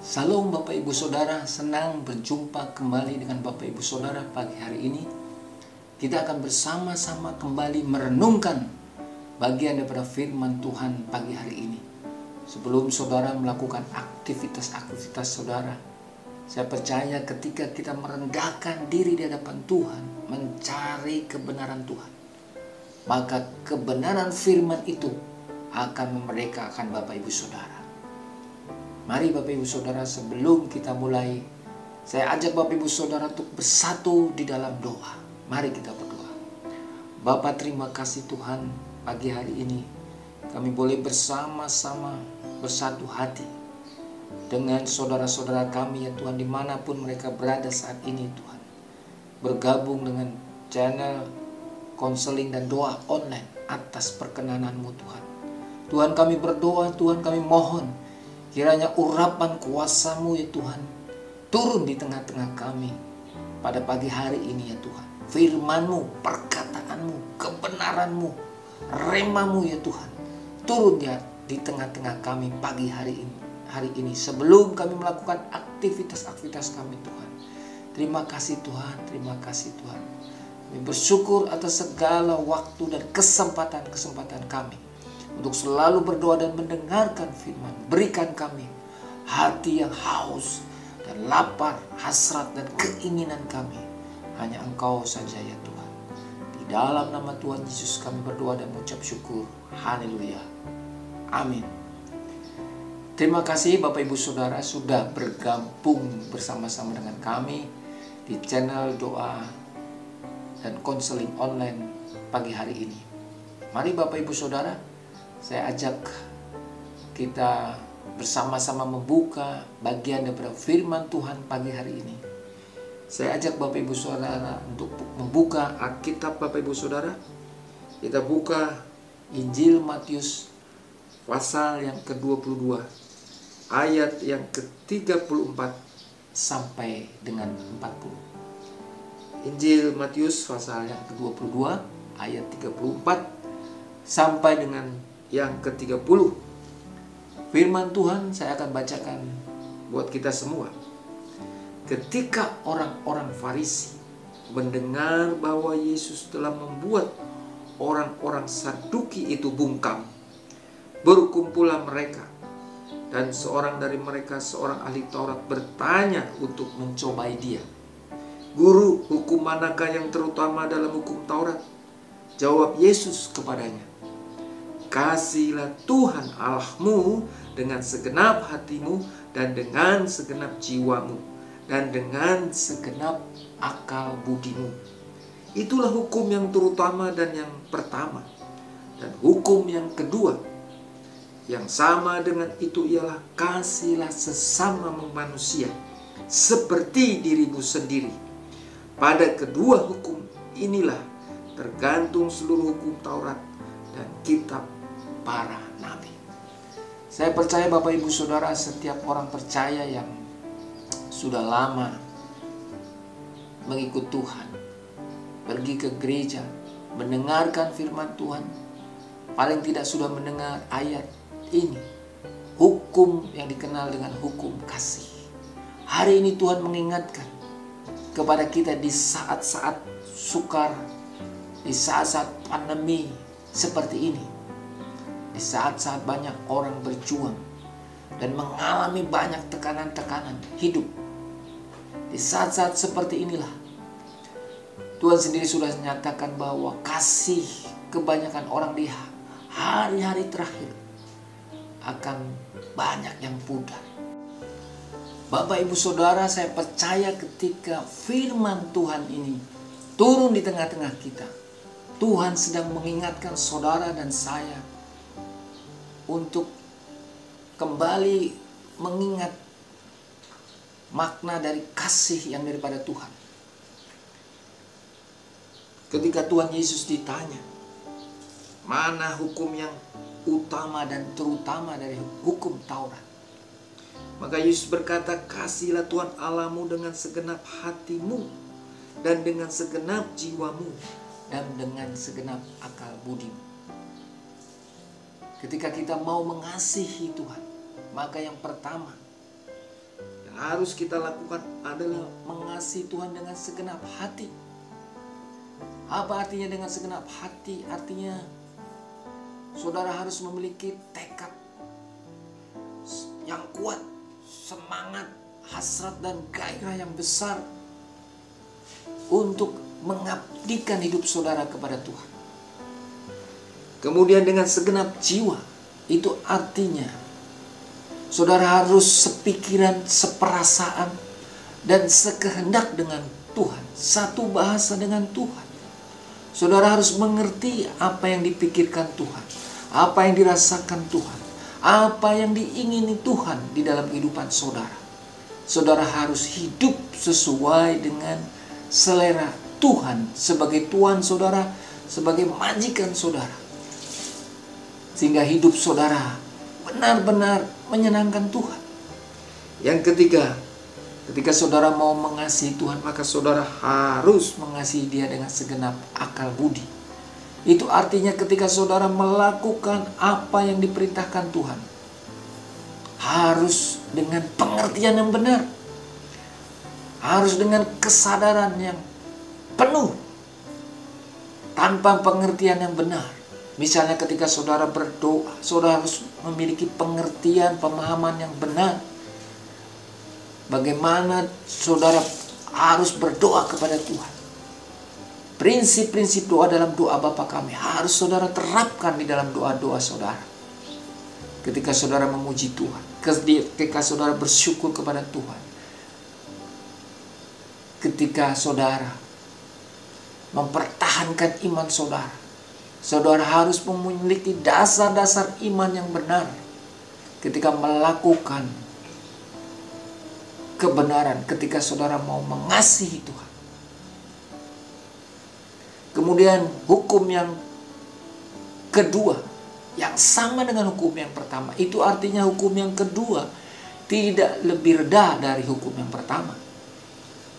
Salam Bapak Ibu Saudara, senang berjumpa kembali dengan Bapak Ibu Saudara pagi hari ini. Kita akan bersama-sama kembali merenungkan bagian daripada firman Tuhan pagi hari ini. Sebelum saudara melakukan aktivitas-aktivitas saudara, saya percaya ketika kita merendahkan diri di hadapan Tuhan, mencari kebenaran Tuhan, maka kebenaran firman itu akan memerdekakan Bapak Ibu Saudara. Mari Bapak Ibu Saudara, sebelum kita mulai, saya ajak Bapak Ibu Saudara untuk bersatu di dalam doa. Mari kita berdoa. Bapa, terima kasih Tuhan, pagi hari ini kami boleh bersama-sama bersatu hati dengan saudara-saudara kami ya Tuhan, dimanapun mereka berada saat ini Tuhan. Bergabung dengan channel konseling dan doa online atas perkenanan-Mu Tuhan. Tuhan, kami berdoa, Tuhan kami mohon, kiranya urapan kuasa-Mu ya Tuhan turun di tengah-tengah kami pada pagi hari ini ya Tuhan. Firman-Mu, perkataan-Mu, kebenaran-Mu, rema-Mu ya Tuhan turun ya di tengah-tengah kami pagi hari ini sebelum kami melakukan aktivitas-aktivitas kami Tuhan. Terima kasih Tuhan, terima kasih Tuhan. Kami bersyukur atas segala waktu dan kesempatan-kesempatan kami untuk selalu berdoa dan mendengarkan firman. Berikan kami hati yang haus dan lapar, hasrat dan keinginan kami hanya Engkau saja ya Tuhan. Di dalam nama Tuhan Yesus kami berdoa dan mengucap syukur. Haleluya. Amin. Terima kasih Bapak Ibu Saudara sudah bergabung bersama-sama dengan kami di channel doa dan konseling online pagi hari ini. Mari Bapak Ibu Saudara, saya ajak kita bersama-sama membuka bagian daripada firman Tuhan pagi hari ini. Saya ajak Bapak Ibu Saudara untuk membuka Alkitab Bapak Ibu Saudara. Kita buka Injil Matius pasal yang ke-22, ayat yang ke-34 sampai dengan 40. Injil Matius pasal yang ke-22, ayat 34 sampai dengan yang ke-30. Firman Tuhan saya akan bacakan buat kita semua. Ketika orang-orang Farisi mendengar bahwa Yesus telah membuat orang-orang Saduki itu bungkam, berkumpullah mereka, dan seorang dari mereka, seorang ahli Taurat, bertanya untuk mencobai dia. "Guru, hukum manakah yang terutama dalam hukum Taurat?" Jawab Yesus kepadanya, "Kasihilah Tuhan Allahmu dengan segenap hatimu dan dengan segenap jiwamu dan dengan segenap akal budimu. Itulah hukum yang terutama dan yang pertama. Dan hukum yang kedua yang sama dengan itu ialah kasihilah sesama manusia seperti dirimu sendiri. Pada kedua hukum inilah tergantung seluruh hukum Taurat dan kitab para nabi." Saya percaya Bapak Ibu Saudara, setiap orang percaya yang sudah lama mengikut Tuhan, pergi ke gereja, mendengarkan firman Tuhan, paling tidak sudah mendengar ayat ini, hukum yang dikenal dengan hukum kasih. Hari ini Tuhan mengingatkan kepada kita di saat-saat sukar, di saat-saat pandemi seperti ini, di saat-saat banyak orang berjuang dan mengalami banyak tekanan-tekanan hidup. Di saat-saat seperti inilah Tuhan sendiri sudah menyatakan bahwa kasih kebanyakan orang di hari-hari terakhir akan banyak yang pudar. Bapak Ibu Saudara, saya percaya ketika firman Tuhan ini turun di tengah-tengah kita, Tuhan sedang mengingatkan saudara dan saya untuk kembali mengingat makna dari kasih yang daripada Tuhan. Ketika Tuhan Yesus ditanya, mana hukum yang utama dan terutama dari hukum Taurat? Maka Yesus berkata, "Kasihilah Tuhan Allahmu dengan segenap hatimu dan dengan segenap jiwamu dan dengan segenap akal budimu." Ketika kita mau mengasihi Tuhan, maka yang pertama yang harus kita lakukan adalah mengasihi Tuhan dengan segenap hati. Apa artinya dengan segenap hati? Artinya saudara harus memiliki tekad yang kuat, semangat, hasrat dan gairah yang besar untuk mengabdikan hidup saudara kepada Tuhan. Kemudian dengan segenap jiwa, itu artinya saudara harus sepikiran, seperasaan, dan sekehendak dengan Tuhan. Satu bahasa dengan Tuhan. Saudara harus mengerti apa yang dipikirkan Tuhan, apa yang dirasakan Tuhan, apa yang diingini Tuhan di dalam kehidupan saudara. Saudara harus hidup sesuai dengan selera Tuhan sebagai Tuhan saudara, sebagai majikan saudara. Sehingga hidup saudara benar-benar menyenangkan Tuhan. Yang ketiga, ketika saudara mau mengasihi Tuhan, maka saudara harus mengasihi Dia dengan segenap akal budi. Itu artinya ketika saudara melakukan apa yang diperintahkan Tuhan, harus dengan pengertian yang benar, harus dengan kesadaran yang penuh. Tanpa pengertian yang benar, misalnya ketika saudara berdoa, saudara harus memiliki pengertian, pemahaman yang benar. Bagaimana saudara harus berdoa kepada Tuhan. Prinsip-prinsip doa dalam doa Bapa kami harus saudara terapkan di dalam doa-doa saudara. Ketika saudara memuji Tuhan, ketika saudara bersyukur kepada Tuhan, ketika saudara mempertahankan iman saudara, saudara harus memiliki dasar-dasar iman yang benar ketika melakukan kebenaran, ketika saudara mau mengasihi Tuhan. Kemudian hukum yang kedua, yang sama dengan hukum yang pertama, itu artinya hukum yang kedua tidak lebih rendah dari hukum yang pertama,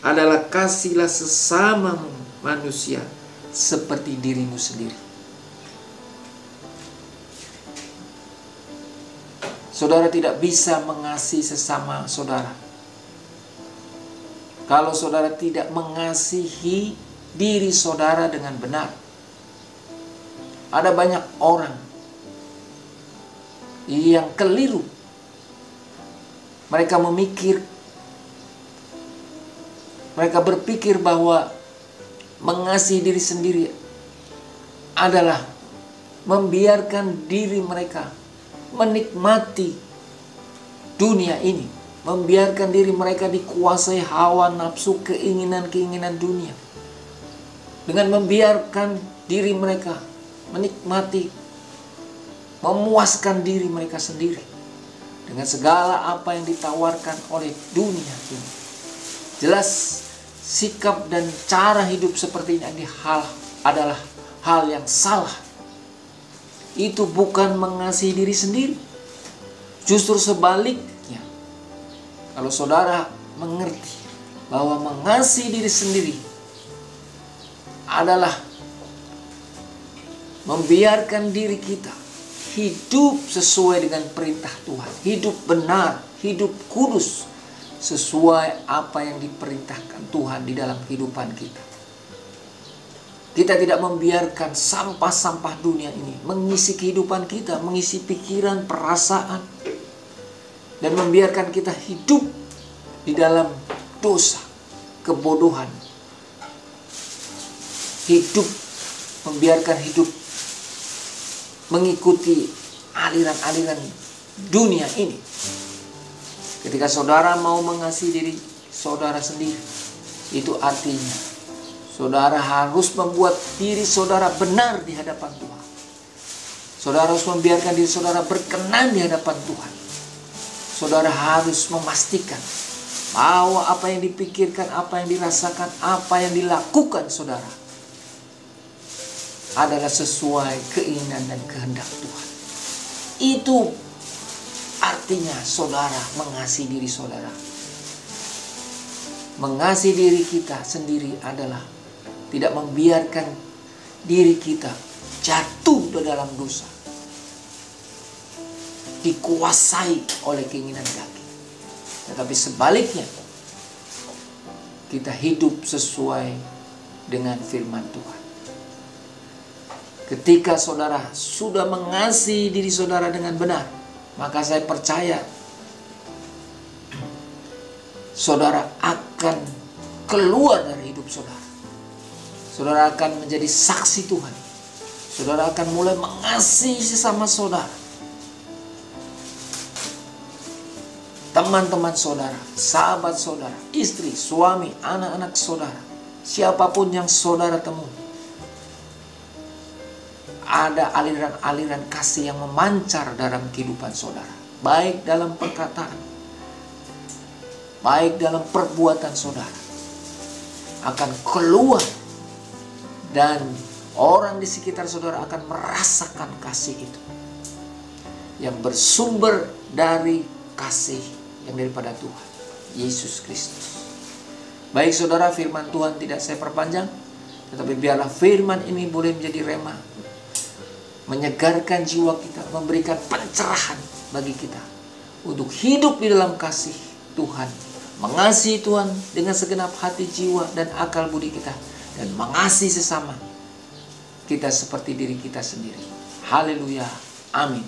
adalah kasihlah sesama manusia seperti dirimu sendiri. Saudara tidak bisa mengasihi sesama saudara kalau saudara tidak mengasihi diri saudara dengan benar. Ada banyak orang yang keliru. Mereka berpikir bahwa mengasihi diri sendiri adalah membiarkan diri mereka menikmati dunia ini, membiarkan diri mereka dikuasai hawa nafsu, keinginan-keinginan dunia, dengan membiarkan diri mereka menikmati, memuaskan diri mereka sendiri dengan segala apa yang ditawarkan oleh dunia ini. Jelas sikap dan cara hidup seperti ini adalah hal yang salah. Itu bukan mengasihi diri sendiri. Justru sebaliknya, kalau saudara mengerti bahwa mengasihi diri sendiri adalah membiarkan diri kita hidup sesuai dengan perintah Tuhan, hidup benar, hidup kudus, sesuai apa yang diperintahkan Tuhan di dalam kehidupan kita. Kita tidak membiarkan sampah-sampah dunia ini mengisi kehidupan kita, mengisi pikiran, perasaan, dan membiarkan kita hidup di dalam dosa, kebodohan. Membiarkan hidup mengikuti aliran-aliran dunia ini. Ketika saudara mau mengasihi diri saudara sendiri, itu artinya saudara harus membuat diri saudara benar di hadapan Tuhan. Saudara harus membiarkan diri saudara berkenan di hadapan Tuhan. Saudara harus memastikan bahwa apa yang dipikirkan, apa yang dirasakan, apa yang dilakukan saudara adalah sesuai keinginan dan kehendak Tuhan. Itu artinya saudara mengasihi diri saudara. Mengasihi diri kita sendiri adalah tidak membiarkan diri kita jatuh ke dalam dosa, dikuasai oleh keinginan daging. Tetapi sebaliknya, kita hidup sesuai dengan firman Tuhan. Ketika saudara sudah mengasihi diri saudara dengan benar, maka saya percaya saudara akan keluar dari hidup saudara. Saudara akan menjadi saksi Tuhan. Saudara akan mulai mengasihi sesama saudara. Teman-teman saudara, sahabat saudara, istri, suami, anak-anak saudara, siapapun yang saudara temui, ada aliran-aliran kasih yang memancar dalam kehidupan saudara. Baik dalam perkataan, baik dalam perbuatan saudara. Akan keluar. Dan orang di sekitar saudara akan merasakan kasih itu. Yang bersumber dari kasih yang daripada Tuhan Yesus Kristus. Baik saudara, firman Tuhan tidak saya perpanjang, tetapi biarlah firman ini boleh menjadi rema, menyegarkan jiwa kita, memberikan pencerahan bagi kita untuk hidup di dalam kasih Tuhan, mengasihi Tuhan dengan segenap hati, jiwa, dan akal budi kita, dan mengasihi sesama kita seperti diri kita sendiri. Haleluya, amin.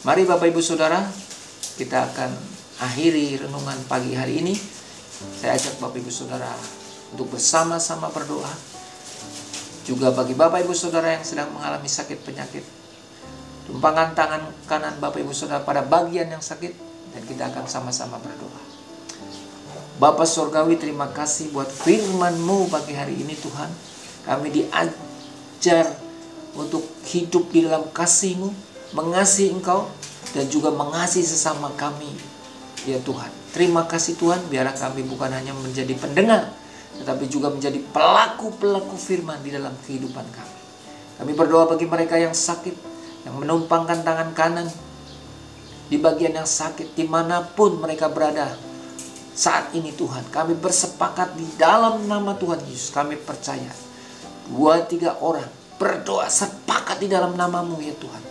Mari Bapak Ibu Saudara, kita akan akhiri renungan pagi hari ini. Saya ajak Bapak Ibu Saudara untuk bersama-sama berdoa. Juga bagi Bapak Ibu Saudara yang sedang mengalami sakit penyakit, tumpangan tangan kanan Bapak Ibu Saudara pada bagian yang sakit, dan kita akan sama-sama berdoa. Bapa Surgawi, terima kasih buat firman-Mu pagi hari ini Tuhan. Kami diajar untuk hidup di dalam kasih-Mu, mengasihi Engkau, dan juga mengasihi sesama kami, ya Tuhan. Terima kasih Tuhan, biarlah kami bukan hanya menjadi pendengar, tetapi juga menjadi pelaku-pelaku firman di dalam kehidupan kami. Kami berdoa bagi mereka yang sakit, yang menumpangkan tangan kanan di bagian yang sakit, dimanapun mereka berada saat ini Tuhan. Kami bersepakat di dalam nama Tuhan Yesus. Kami percaya 2-3 orang berdoa sepakat di dalam nama-Mu ya Tuhan.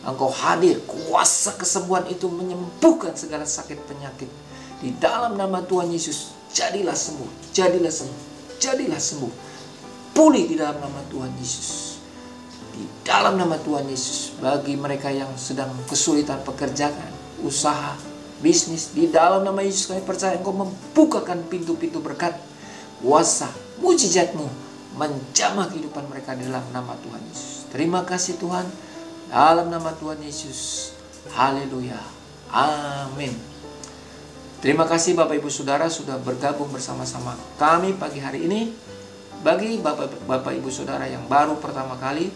Engkau hadir, kuasa kesembuhan itu menyembuhkan segala sakit penyakit. Di dalam nama Tuhan Yesus, jadilah sembuh, jadilah sembuh, jadilah sembuh. Pulih di dalam nama Tuhan Yesus. Di dalam nama Tuhan Yesus, bagi mereka yang sedang kesulitan pekerjaan, usaha, bisnis, di dalam nama Yesus kami percaya Engkau membukakan pintu-pintu berkat, kuasa, mujizat-Mu menjamah kehidupan mereka di dalam nama Tuhan Yesus. Terima kasih Tuhan. Dalam nama Tuhan Yesus. Haleluya. Amin. Terima kasih Bapak Ibu Saudara sudah bergabung bersama-sama kami pagi hari ini. Bagi Bapak Ibu Saudara yang baru pertama kali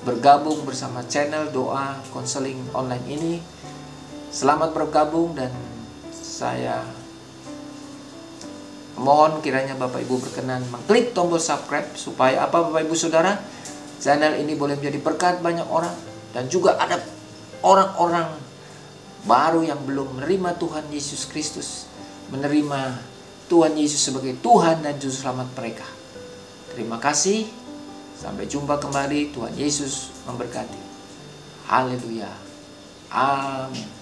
bergabung bersama channel doa konseling online ini, selamat bergabung, dan saya mohon kiranya Bapak Ibu berkenan mengklik tombol subscribe supaya apa Bapak Ibu Saudara, channel ini boleh menjadi berkat banyak orang, dan juga ada orang-orang baru yang belum menerima Tuhan Yesus Kristus, menerima Tuhan Yesus sebagai Tuhan dan Juru Selamat mereka. Terima kasih. Sampai jumpa kembali. Tuhan Yesus memberkati. Haleluya. Amin.